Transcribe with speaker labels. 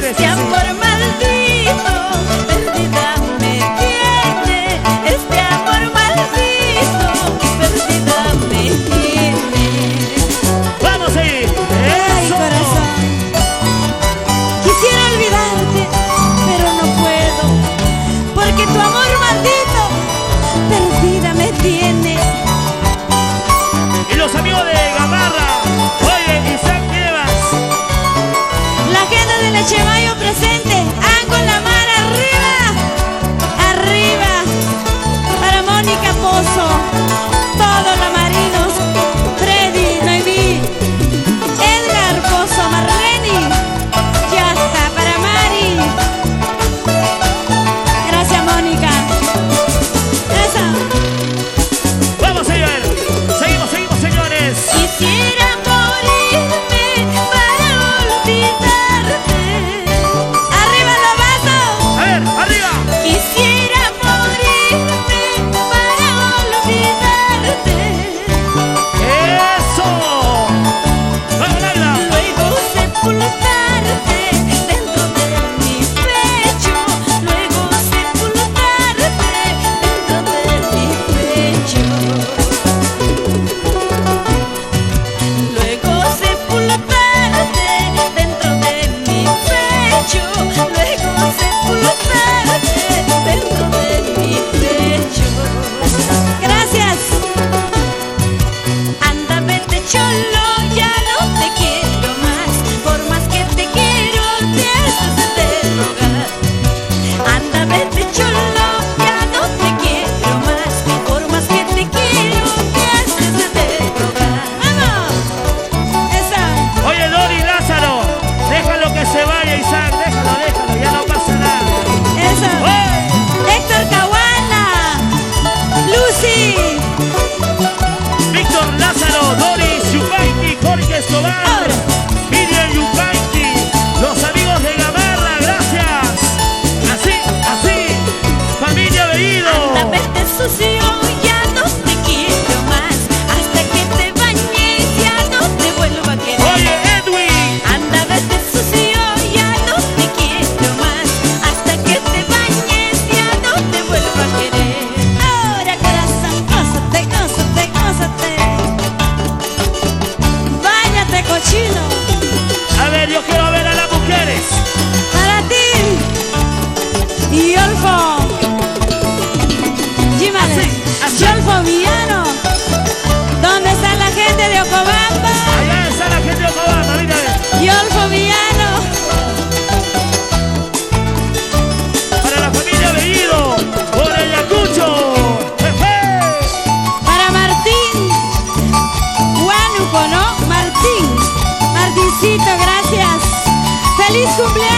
Speaker 1: mujeres.
Speaker 2: Este amor maldito, perdida me tiene. Este amor maldito, perdida me tiene.
Speaker 1: Vamos ahí.
Speaker 2: Ay,
Speaker 1: Eso.
Speaker 2: corazón, quisiera olvidarte, pero no puedo, porque tu amor maldito, perdida me tiene.
Speaker 1: Y los amigos de Gamarra, oye, Isaac Nievas.
Speaker 2: La gente de Lechevayo presente, con la mar arriba, arriba, para Mónica Pozo, todos los marinos, Freddy, Noemí, Edgar Pozo, Marleni, ya está, para Mari. Gracias, Mónica. Esa.
Speaker 1: Vamos a ver. Seguimos, señores.
Speaker 2: Quisiera morirme para olvidarte. Arriba los vasos.
Speaker 1: A ver, arriba.
Speaker 2: Quisiera morirme para olvidarte.
Speaker 1: Eso. Vamos, Laila.
Speaker 2: Luego sepultarte dentro de mi pecho. Luego sepultarte dentro de mi pecho. Luego sepultarte dentro de mi pecho. Luego sepultarte dentro de mi pecho. Gracias. Anda, vete, cholo, ya no te quiero más. Por más que te quiero, te haces de rogar. Anda, vete, cholo, ya no te quiero más. Por más que te quiero, te haces de rogar. ¡Vamos! Esa.
Speaker 1: Oye, Dori Lázaro, déjalo que se vaya, Isaac, déjalo, ya no pasa nada.
Speaker 2: Esa.
Speaker 1: ¡Oye!
Speaker 2: Héctor Caguana. Lucy.
Speaker 1: Víctor Lázaro, Doris Yupanqui, Jorge Escobar,
Speaker 2: Ahora.
Speaker 1: Miriam Yupanqui, los amigos de Gamarra, gracias. Así, familia Bellido.
Speaker 2: Anda, vete, sucio, ya no te quiero más. Hasta que te bañes, ya no te vuelvo a querer.
Speaker 1: Oye, Edwin,
Speaker 2: Anda, vete, sucio, ya no te quiero más. Hasta que te bañes, ya no te vuelvo a querer. Ahora, corazón, gózate, gózate, gózate. Báñate, cochino.
Speaker 1: a ver, yo quiero ver a las mujeres.
Speaker 2: Para ti. Y Olfo. Gímale.
Speaker 1: Así.
Speaker 2: Olfo Villano. ¿Dónde está la gente de Ocobamba?
Speaker 1: Allá está la gente de Ocobamba, mira.
Speaker 2: Y Olfo Villano.
Speaker 1: Para la familia Bellido, por el Ayacucho. ¡Jefe!
Speaker 2: Para Martín. Huánuco, ¿no? Martín. Martincito, gracias. ¡Feliz cumpleaños!